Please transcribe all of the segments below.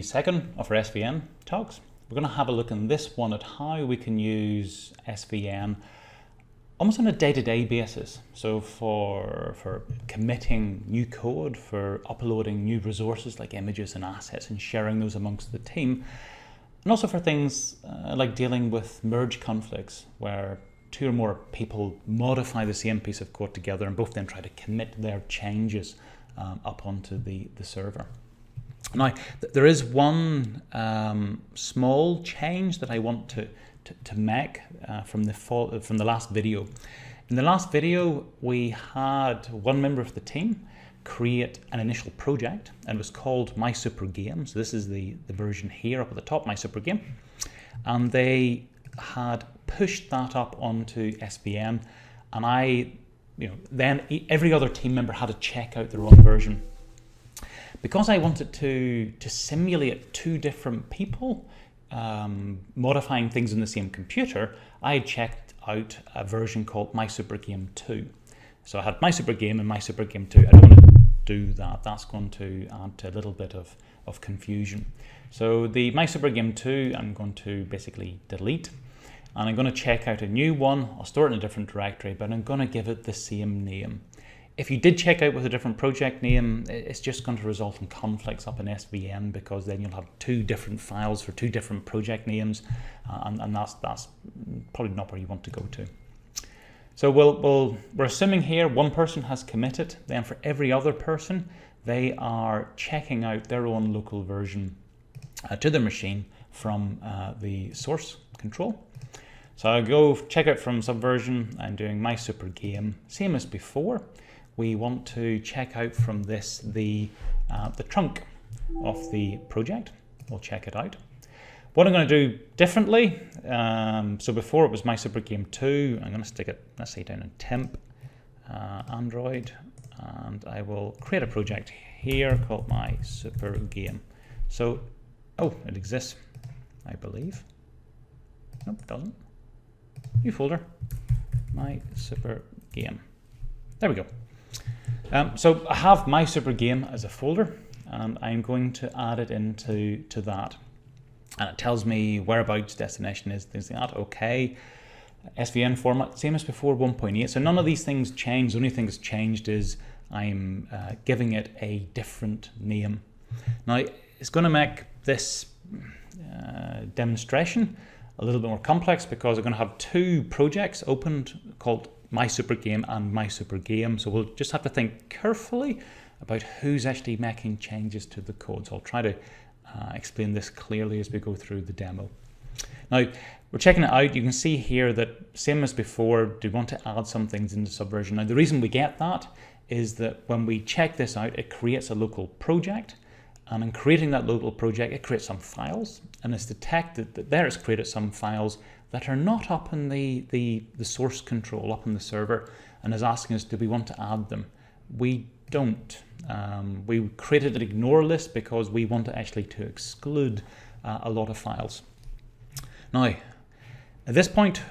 the second of our SVN talks. We're going to have a look in this one at how we can use SVN almost on a day-to-day basis. So for committing new code, for uploading new resources like images and assets and sharing those amongst the team, and also for things like dealing with merge conflicts where two or more people modify the same piece of code together and both then try to commit their changes up onto the server. Now, there is one small change that I want to make from the last video. In the last video, we had one member of the team create an initial project, and it was called My Super Game. So this is the version here up at the top, My Super Game. And they had pushed that up onto SVN, and then every other team member had to check out their own version. Because I wanted to simulate two different people modifying things in the same computer, I checked out a version called My Super Game 2. So I had My Super Game and My Super Game 2. I don't want to do that. That's going to add to a little bit of confusion. So the My Super Game 2, I'm going to basically delete. And I'm going to check out a new one. I'll store it in a different directory, but I'm going to give it the same name. If you did check out with a different project name, it's just going to result in conflicts up in SVN, because then you'll have two different files for two different project names, and that's probably not where you want to go to. So we're assuming here one person has committed. Then for every other person, they are checking out their own local version to their machine from the source control. So I go check out from subversion. I'm doing My Super Game, same as before. We want to check out from this the trunk of the project. We'll check it out. What I'm going to do differently, so before it was My Super Game 2, I'm going to stick it, let's say, down in temp, Android, and I will create a project here called My Super Game. So, oh, it exists, I believe. Nope, it doesn't. New folder, My Super Game. There we go. So I have My Super Game as a folder, and I'm going to add it into that. And it tells me whereabouts destination is, things like that. Okay. SVN format, same as before, 1.8. So none of these things changed. The only thing that's changed is I'm giving it a different name. Now, it's going to make this demonstration a little bit more complex, because I'm going to have two projects opened called My Super Game and My Super Game. So we'll just have to think carefully about who's actually making changes to the code. So I'll try to explain this clearly as we go through the demo. Now, we're checking it out. You can see here that same as before, do we want to add some things into Subversion. Now, the reason we get that is that when we check this out, it creates a local project. And in creating that local project, it creates some files, and it's detected that there it's created some files that are not up in the source control, up in the server, and is asking us, do we want to add them? We don't. We created an ignore list because we want actually to exclude a lot of files. Now, at this point,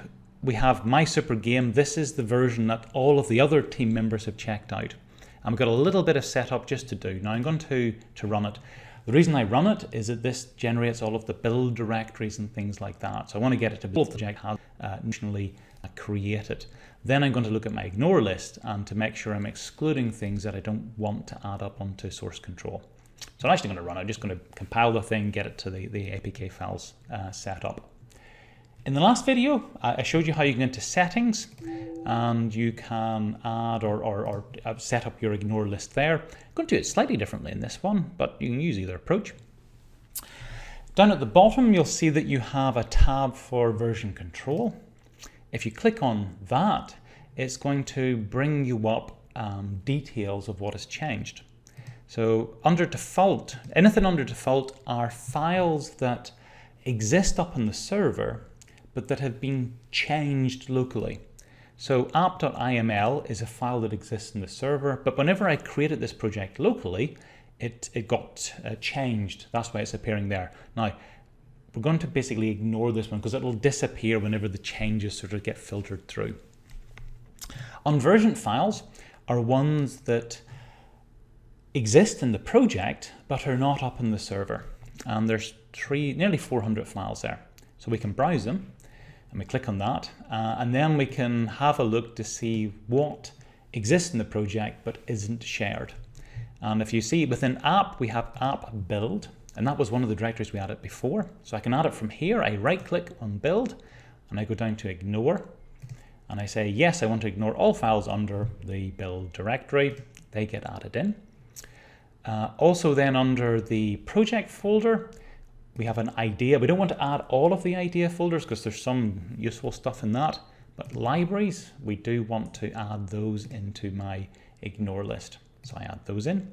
we have My Super Game. This is the version that all of the other team members have checked out. I've got a little bit of setup just to do. Now I'm going to run it. The reason I run it is that this generates all of the build directories and things like that. So I want to get it to both the project has initially created. Then I'm going to look at my ignore list and to make sure I'm excluding things that I don't want to add up onto source control. So I'm actually going to run it. I'm just going to compile the thing, get it to the APK files set up. In the last video, I showed you how you can go into settings and you can add or set up your ignore list there. I'm going to do it slightly differently in this one, but you can use either approach. Down at the bottom, you'll see that you have a tab for version control. If you click on that, it's going to bring you up details of what has changed. So under default, anything under default are files that exist up on the server, but that have been changed locally. So app.iml is a file that exists in the server, but whenever I created this project locally, it got changed. That's why it's appearing there. Now, we're going to basically ignore this one because it will disappear whenever the changes sort of get filtered through. Unversioned files are ones that exist in the project, but are not up in the server. and there's nearly 400 files there. So we can browse them, and we click on that, and then we can have a look to see what exists in the project but isn't shared. And if you see within app, we have app build, and that was one of the directories we added before. So I can add it from here. I right click on build, and I go down to ignore, and I say yes, I want to ignore all files under the build directory. They get added in. Also then under the project folder, we have an idea. We don't want to add all of the idea folders because there's some useful stuff in that, but libraries, we do want to add those into my ignore list. So I add those in.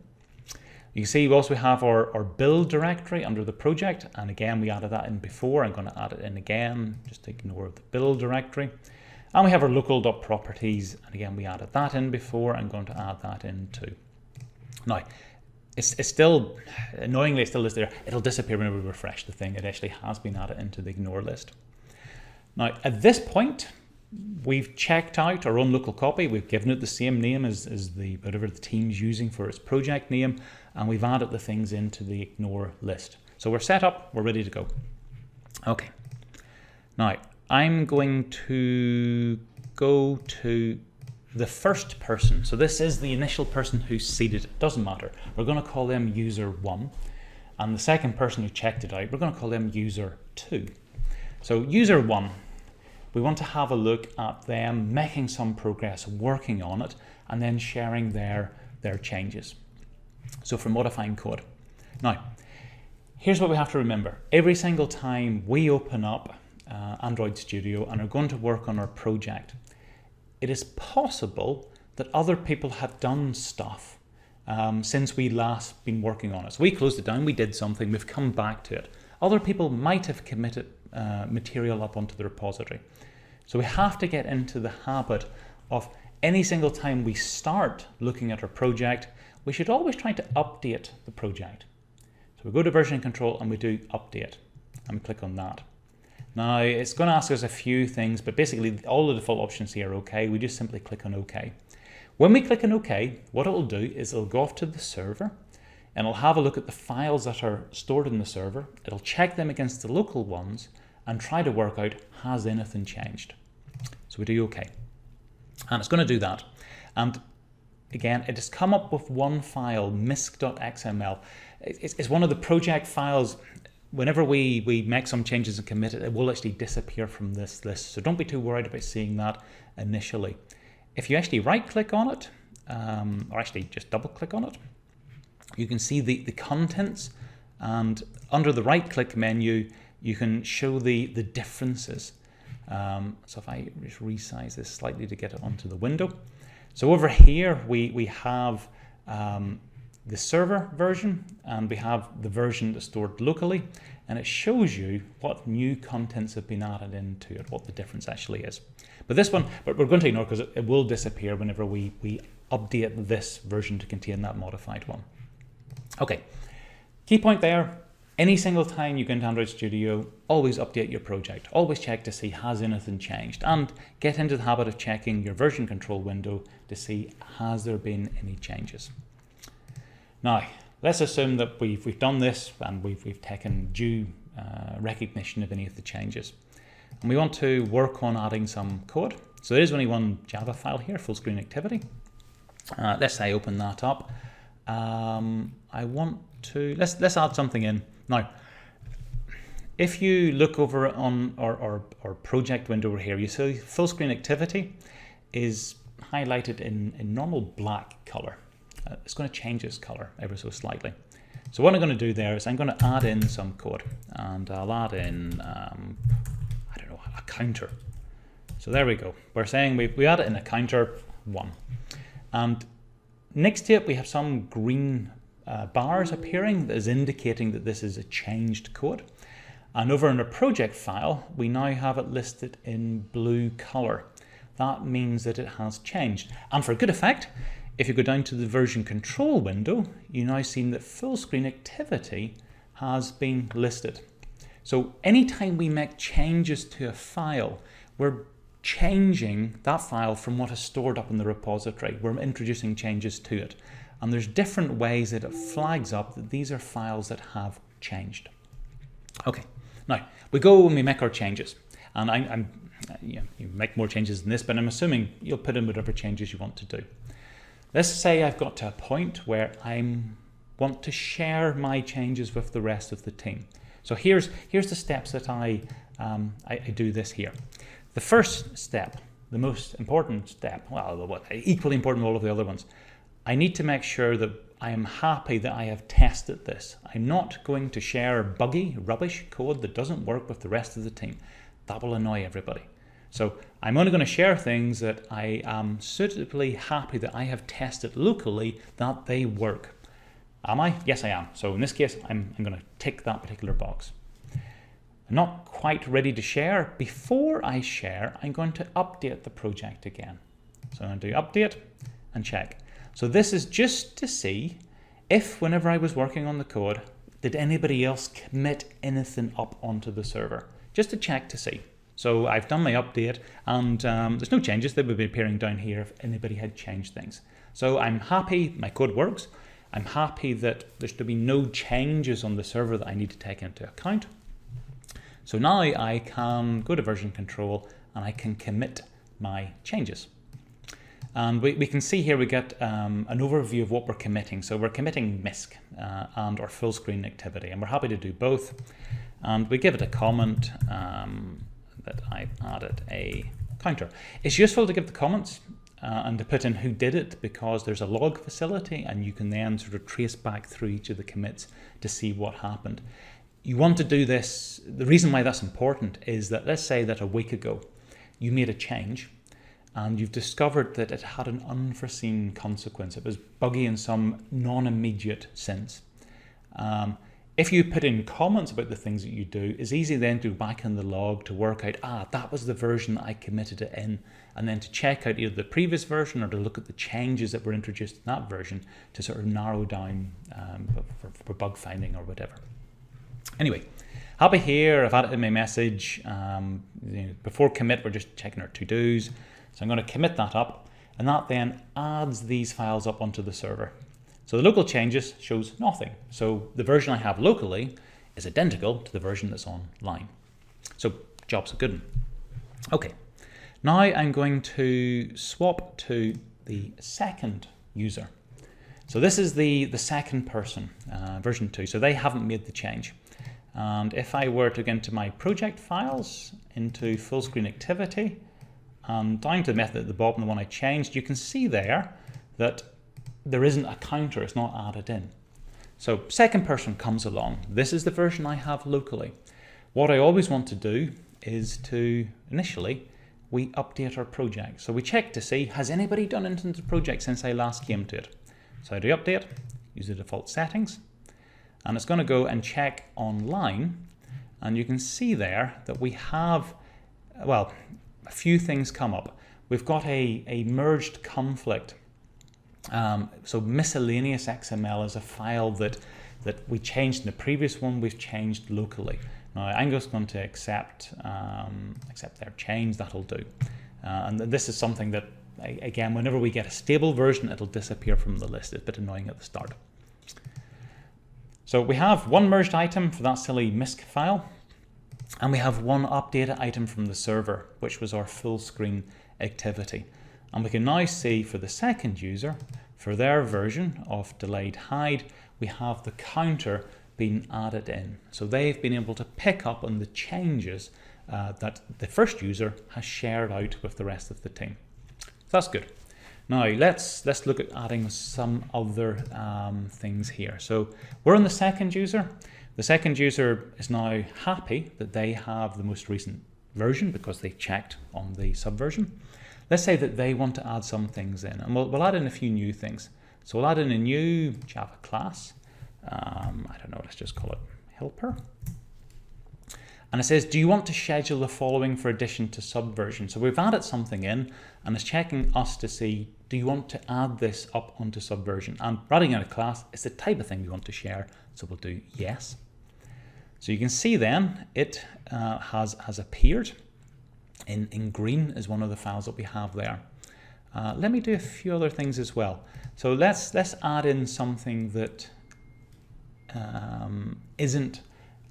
You can see we also have our build directory under the project, and again we added that in before. I'm going to add it in again, just to ignore the build directory. And we have our local.properties, and again we added that in before. I'm going to add that in too. Now, it's still, annoyingly, it still is there. It'll disappear whenever we refresh the thing. It actually has been added into the ignore list. Now, at this point, we've checked out our own local copy. We've given it the same name as the whatever the team's using for its project name, and we've added the things into the ignore list. So we're set up, we're ready to go. Okay. Now, I'm going to go to the first person. So this is the initial person who seeded it. Doesn't matter. We're going to call them user 1. And the second person who checked it out, we're going to call them user 2. So user 1, we want to have a look at them making some progress, working on it, and then sharing their changes. So for modifying code. Now, here's what we have to remember. Every single time we open up Android Studio and are going to work on our project, it is possible that other people have done stuff since we last been working on it. So we closed it down, we did something, we've come back to it. Other people might have committed material up onto the repository. So we have to get into the habit of any single time we start looking at our project, we should always try to update the project. So we go to version control and we do update, and we click on that. Now it's going to ask us a few things, but basically all the default options here are okay. We just simply click on OK. When we click on OK, what it will do is it'll go off to the server and it'll have a look at the files that are stored in the server. It'll check them against the local ones and try to work out, has anything changed? So we do OK. And it's going to do that. And again, it has come up with one file, misc.xml. It's one of the project files. Whenever we make some changes and commit it, it will actually disappear from this list. So don't be too worried about seeing that initially. If you actually right click on it, or actually just double click on it, you can see the contents, and under the right click menu, you can show the differences. So if I just resize this slightly to get it onto the window. So over here, we have the server version, and we have the version that's stored locally, and it shows you what new contents have been added into it, what the difference actually is. But this one, but we're going to ignore because it will disappear whenever we update this version to contain that modified one. Okay, key point there, any single time you go into Android Studio, always update your project. Always check to see has anything changed, and get into the habit of checking your version control window to see has there been any changes. Now, let's assume that we've done this and we've taken due recognition of any of the changes. And we want to work on adding some code. So there is only one Java file here, full screen activity. Let's say open that up. I want to, let's add something in. Now, if you look over on our project window over here, you see full screen activity is highlighted in normal black color. It's going to change its color ever so slightly. So what I'm going to do there is I'm going to add in some code, and I'll add in, I don't know, a counter. So there we go. We're saying we add it in a counter 1. And next to it, we have some green bars appearing that is indicating that this is a changed code. And over in our project file, we now have it listed in blue color. That means that it has changed. And for good effect, if you go down to the version control window, you now see that full screen activity has been listed. So anytime we make changes to a file, we're changing that file from what is stored up in the repository. We're introducing changes to it. And there's different ways that it flags up that these are files that have changed. Okay, now we go and we make our changes, and you make more changes than this, but I'm assuming you'll put in whatever changes you want to do. Let's say I've got to a point where I want to share my changes with the rest of the team. So here's the steps that I do this here. The first step, the most important step, well, equally important than all of the other ones, I need to make sure that I am happy that I have tested this. I'm not going to share buggy, rubbish code that doesn't work with the rest of the team. That will annoy everybody. So I'm only going to share things that I am suitably happy that I have tested locally that they work. Am I? Yes, I am. So in this case, I'm going to tick that particular box. I'm not quite ready to share. Before I share, I'm going to update the project again. So I'm going to do update and check. So this is just to see if whenever I was working on the code, did anybody else commit anything up onto the server? Just to check to see. So I've done my update and there's no changes. They would be appearing down here if anybody had changed things. So I'm happy my code works. I'm happy that there's to be no changes on the server that I need to take into account. So now I can go to version control and I can commit my changes. And we can see here we get an overview of what we're committing. So we're committing MISC and our full screen activity, and we're happy to do both. And we give it a comment that I've added a counter. It's useful to give the comments and to put in who did it, because there's a log facility and you can then sort of trace back through each of the commits to see what happened. You want to do this, the reason why that's important is that let's say that a week ago you made a change and you've discovered that it had an unforeseen consequence. It was buggy in some non-immediate sense. If you put in comments about the things that you do, it's easy then to go back in the log to work out, that was the version I committed it in, and then to check out either the previous version or to look at the changes that were introduced in that version to sort of narrow down for bug finding or whatever. Anyway, happy here, I've added in my message. Before commit, we're just checking our to-dos. So I'm going to commit that up, and that then adds these files up onto the server. So the local changes shows nothing. So the version I have locally is identical to the version that's online. So job's a good one. Okay, now I'm going to swap to the second user. So this is the second person, version 2. So they haven't made the change. And if I were to go into my project files, into full screen activity, and down to the method at the bottom, the one I changed, you can see there that there isn't a counter, it's not added in. So second person comes along. This is the version I have locally. What I always want to do is to, initially, we update our project. So we check to see, has anybody done anything to the project since I last came to it? So I do update, use the default settings, and it's going to go and check online, and you can see there that we have, well, a few things come up. We've got a merged conflict. So miscellaneous XML is a file that we changed in the previous one, we've changed locally. Now I'm just going to accept their change, that'll do. And this is something that, again, whenever we get a stable version, it'll disappear from the list. It's a bit annoying at the start. So we have one merged item for that silly MISC file, and we have one updated item from the server, which was our full screen activity. And we can now see for the second user, for their version of delayed hide, we have the counter being added in. So they've been able to pick up on the changes that the first user has shared out with the rest of the team. So that's good. Now let's look at adding some other things here. So we're on the second user. The second user is now happy that they have the most recent version because they checked on the subversion. Let's say that they want to add some things in, and we'll add in a few new things. So we'll add in a new Java class. I don't know, let's just call it helper. And it says, do you want to schedule the following for addition to subversion? So we've added something in, and it's checking us to see, do you want to add this up onto subversion? And writing out a class is the type of thing we want to share, so we'll do yes. So you can see then it has appeared. In green is one of the files that we have there. Let me do a few other things as well. So let's add in something that isn't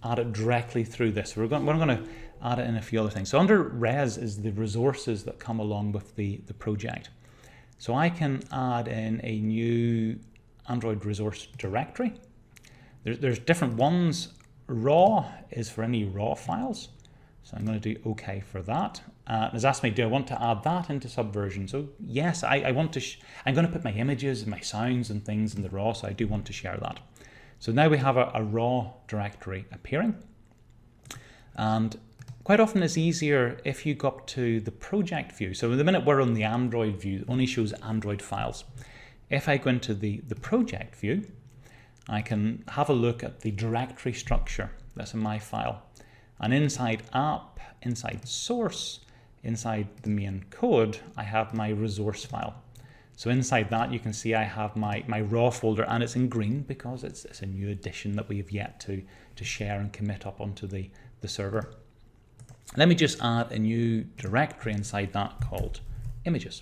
add it directly through this. We're going to add it in a few other things. So under res is the resources that come along with the project. So I can add in a new Android resource directory. There's different ones. Raw is for any raw files. So I'm going to do OK for that. It's asked me, do I want to add that into Subversion? So yes, I want to. I'm going to put my images and my sounds and things in the raw, so I do want to share that. So now we have a raw directory appearing. And quite often it's easier if you go up to the project view. So the minute we're on the Android view, it only shows Android files. If I go into the project view, I can have a look at the directory structure that's in my file. And inside app, inside source, inside the main code, I have my resource file. So inside that, you can see I have my raw folder, and it's in green because it's a new addition that we have yet to share and commit up onto the server. Let me just add a new directory inside that called images.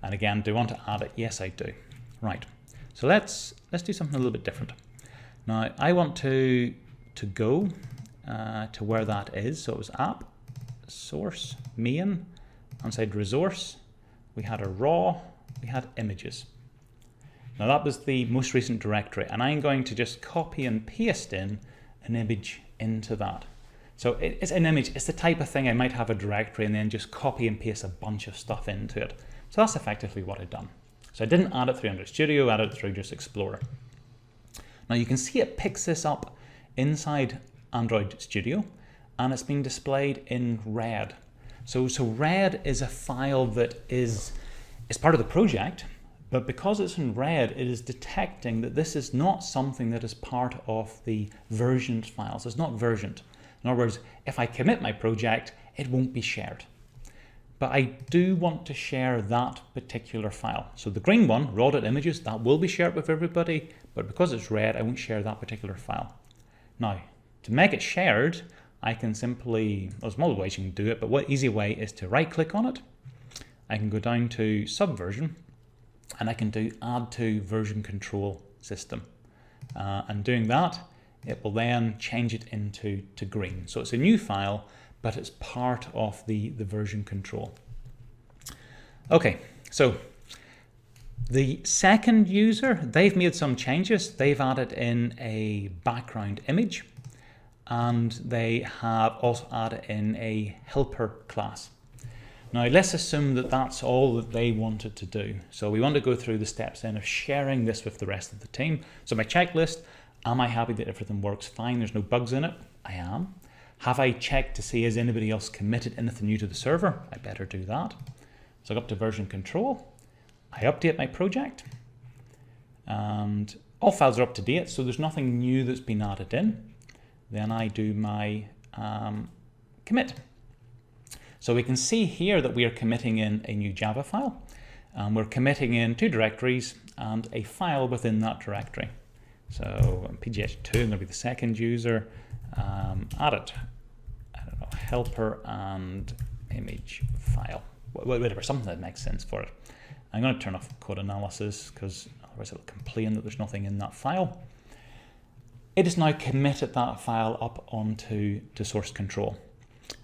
And again, do I want to add it? Yes, I do. Right. So let's do something a little bit different. Now I want to go to where that is. So it was app, source, main, inside resource, we had a raw, we had images. Now that was the most recent directory, and I'm going to just copy and paste in an image into that. So it's an image, it's the type of thing I might have a directory and then just copy and paste a bunch of stuff into it. So that's effectively what I've done. So I didn't add it through Android Studio, added it through just Explorer. Now you can see it picks this up inside Android Studio, and it's being displayed in red. So red is a file that is part of the project, but because it's in red, it is detecting that this is not something that is part of the versioned files. It's not versioned. In other words, if I commit my project, it won't be shared. But I do want to share that particular file. So the green one, raw.images, that will be shared with everybody, but because it's red, I won't share that particular file. Now, to make it shared, I can simply, there's multiple ways you can do it, but one easy way is to right click on it. I can go down to Subversion, and I can do Add to Version Control System. And doing that, it will then change it into green. So it's a new file, but it's part of the version control. Okay, so the second user, they've made some changes. They've added in a background image, and they have also added in a helper class. Now let's assume that that's all that they wanted to do. So we want to go through the steps then of sharing this with the rest of the team. So my checklist, am I happy that everything works fine? There's no bugs in it? I am. Have I checked to see has anybody else committed anything new to the server? I better do that. So I go up to version control. I update my project, and all files are up to date, so there's nothing new that's been added in. Then I do my commit. So we can see here that we are committing in a new Java file. We're committing in 2 directories and a file within that directory. So PGH2, I'm going to be the second user. Add it, I don't know, helper and image file, whatever, something that makes sense for it. I'm going to turn off code analysis because otherwise it'll complain that there's nothing in that file. It has now committed that file up onto source control.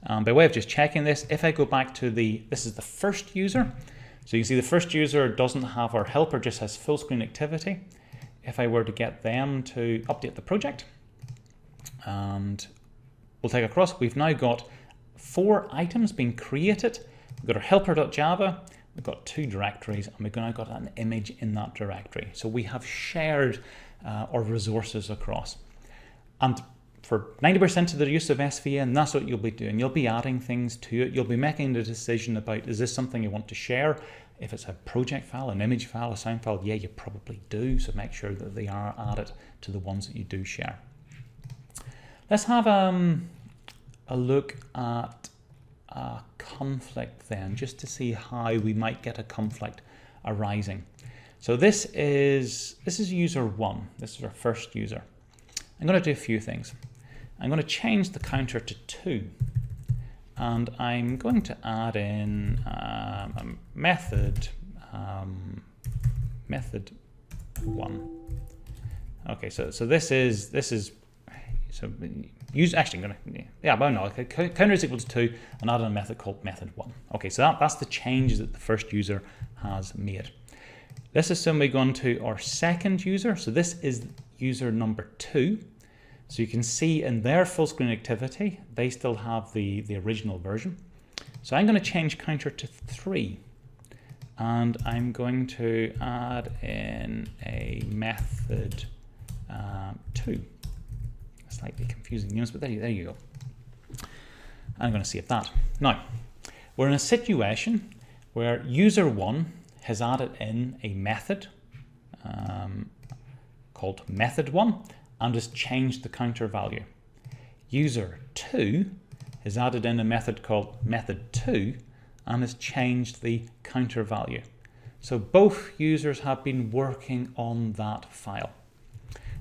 By way of just checking this, if I go back to this is the first user. So you can see the first user doesn't have our helper, just has full screen activity. If I were to get them to update the project, and we'll take across, we've now got 4 items being created. We've got our helper.java, we've got 2 directories, and we've now got an image in that directory. So we have shared our resources across. And for 90% of the use of SVN, that's what you'll be doing. You'll be adding things to it. You'll be making the decision about, is this something you want to share? If it's a project file, an image file, a sound file, yeah, you probably do. So make sure that they are added to the ones that you do share. Let's have a look at a conflict then, just to see how we might get a conflict arising. So this is user 1. This is our first user. I'm going to do a few things. I'm going to change the counter to 2, and I'm going to add in a method 1. Okay, so this is So use, actually, I'm going to, yeah, well, no, counter is equal to 2 and add in a method called method 1. Okay, so that's the changes that the first user has made. Let's assume we go on to our second user. So this is user number 2. So you can see in their full screen activity, they still have the original version. So I'm going to change counter to 3. And I'm going to add in a method 2. Slightly confusing names, but there you go. I'm going to save that. Now, we're in a situation where user 1 has added in a method called method 1 and has changed the counter value. User 2 has added in a method called method 2 and has changed the counter value. So both users have been working on that file.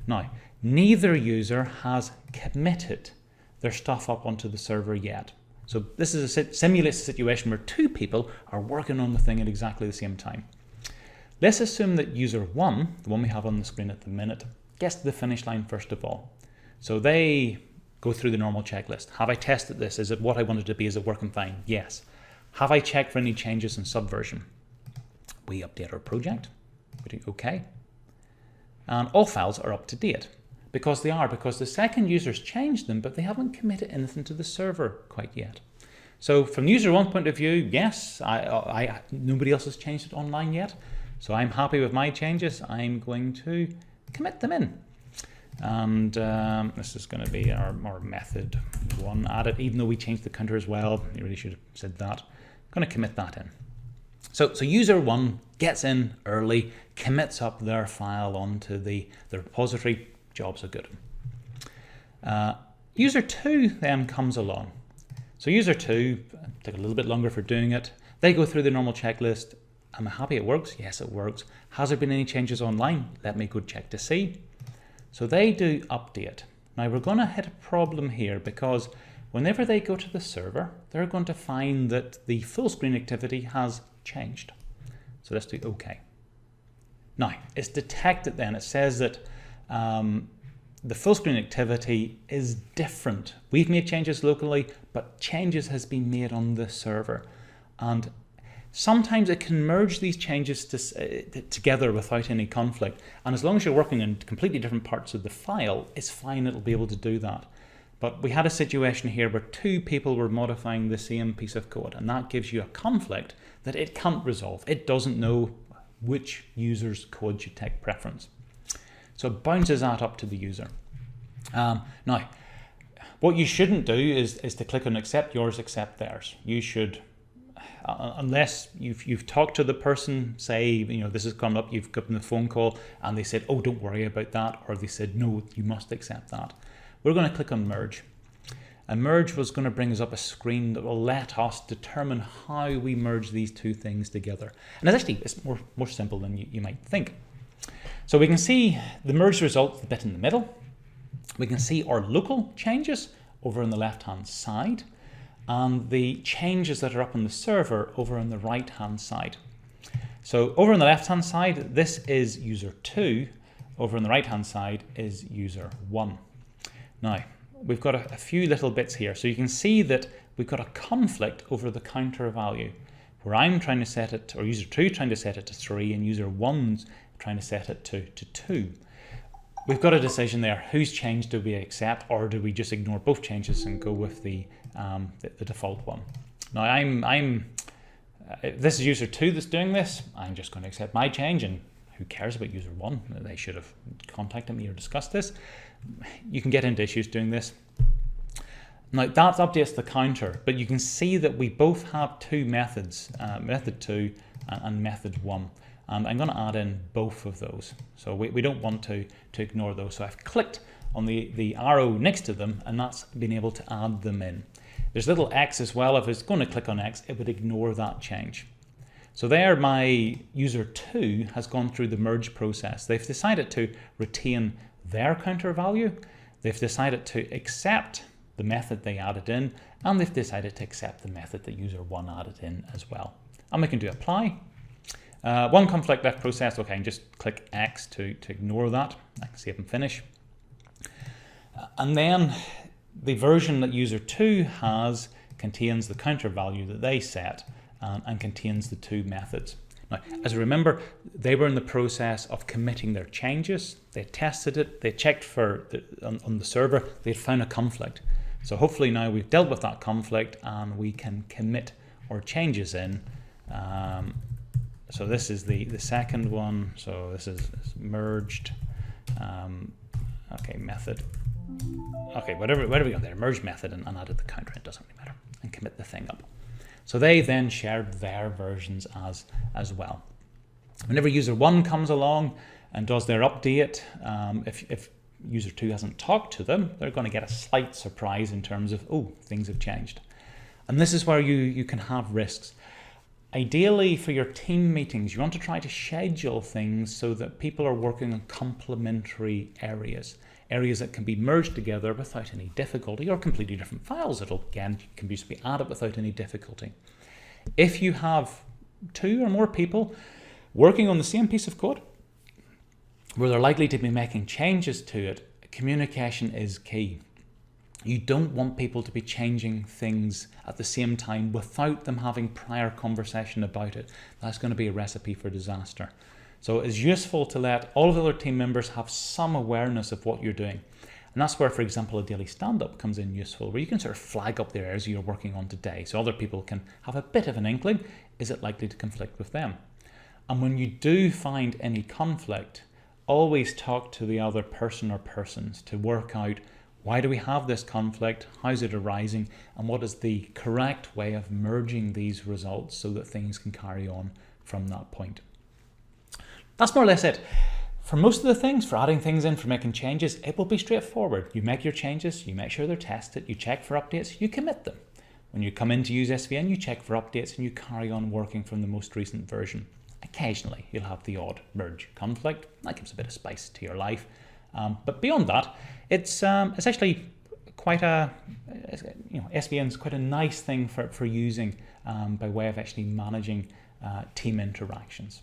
Now, neither user has committed their stuff up onto the server yet. So this is simulates a situation where 2 people are working on the thing at exactly the same time. Let's assume that user 1, the one we have on the screen at the minute, gets to the finish line first of all. So they go through the normal checklist. Have I tested this? Is it what I wanted it to be? Is it working fine? Yes. Have I checked for any changes in Subversion? We update our project. We do OK. And all files are up to date. Because the second user's changed them, but they haven't committed anything to the server quite yet. So from user 1 point of view, yes, nobody else has changed it online yet. So I'm happy with my changes. I'm going to commit them in. And this is going to be our method 1 added, even though we changed the counter as well. You really should have said that. I'm going to commit that in. So user 1 gets in early, commits up their file onto the repository. Jobs are good. User 2 then comes along. So user 2 took a little bit longer for doing it. They go through the normal checklist. Am I happy it works? Yes, it works. Has there been any changes online? Let me go check to see. So they do update. Now we're going to hit a problem here because whenever they go to the server, they're going to find that the full screen activity has changed. So let's do OK. Now it's detected then. It says that the full screen activity is different. We've made changes locally, but changes has been made on the server. And sometimes it can merge these changes together without any conflict. And as long as you're working in completely different parts of the file, it's fine, it'll be able to do that. But we had a situation here where 2 people were modifying the same piece of code, and that gives you a conflict that it can't resolve. It doesn't know which user's code should take preference. So it bounces that up to the user. Now, what you shouldn't do is to click on accept yours, accept theirs. You should, unless you've talked to the person, say, this has come up, you've given the phone call and they said, oh, don't worry about that. Or they said, no, you must accept that. We're going to click on merge. And merge was going to bring us up a screen that will let us determine how we merge these 2 things together. And it's more simple than you might think. So we can see the merge result, the bit in the middle. We can see our local changes over on the left-hand side and the changes that are up on the server over on the right-hand side. So over on the left-hand side, this is user 2. Over on the right-hand side is user 1. Now, we've got a few little bits here. So you can see that we've got a conflict over the counter value where I'm trying to set it, or user 2 trying to set it to 3 and user 1's trying to set it to 2. We've got a decision there. Whose change do we accept, or do we just ignore both changes and go with the default one? Now if this is user 2 that's doing this, I'm just going to accept my change, and who cares about user 1? They should have contacted me or discussed this. You can get into issues doing this. Now that updates the counter, but you can see that we both have 2 methods, method 2 and method 1. And I'm going to add in both of those. So we don't want to ignore those. So I've clicked on the arrow next to them, and that's been able to add them in. There's a little X as well. If it's going to click on X, it would ignore that change. So there, my user 2 has gone through the merge process. They've decided to retain their counter value. They've decided to accept the method they added in, and they've decided to accept the method that user 1 added in as well. And we can do apply. One conflict left process. Okay, I can just click X to ignore that. I can save and finish. And then the version that user 2 has contains the counter value that they set and contains the 2 methods. Now, as you remember, they were in the process of committing their changes. They tested it, they checked on the server, they'd found a conflict. So hopefully now we've dealt with that conflict and we can commit our changes in. So this is the second one. So this is merged. Okay, method. Okay, whatever we got there, merge method and added the counter, it doesn't really matter, and commit the thing up. So they then shared their versions as well. Whenever user 1 comes along and does their update, if user 2 hasn't talked to them, they're going to get a slight surprise in terms of, oh, things have changed. And this is where you can have risks. Ideally, for your team meetings, you want to try to schedule things so that people are working on complementary areas that can be merged together without any difficulty, or completely different files that, again, can just be added without any difficulty. If you have 2 or more people working on the same piece of code, where they're likely to be making changes to it, communication is key. You don't want people to be changing things at the same time without them having prior conversation about it. That's going to be a recipe for disaster. So it's useful to let all of the other team members have some awareness of what you're doing. And that's where, for example, a daily stand-up comes in useful, where you can sort of flag up the areas you're working on today so other people can have a bit of an inkling, is it likely to conflict with them? And when you do find any conflict, always talk to the other person or persons to work out, why do we have this conflict, how's it arising, and what is the correct way of merging these results so that things can carry on from that point. That's more or less it. For most of the things, for adding things in, for making changes, it will be straightforward. You make your changes, you make sure they're tested, you check for updates, you commit them. When you come in to use SVN, you check for updates and you carry on working from the most recent version. Occasionally, you'll have the odd merge conflict. That gives a bit of spice to your life. But beyond that, it's actually quite a, SVN's quite a nice thing for using by way of actually managing team interactions.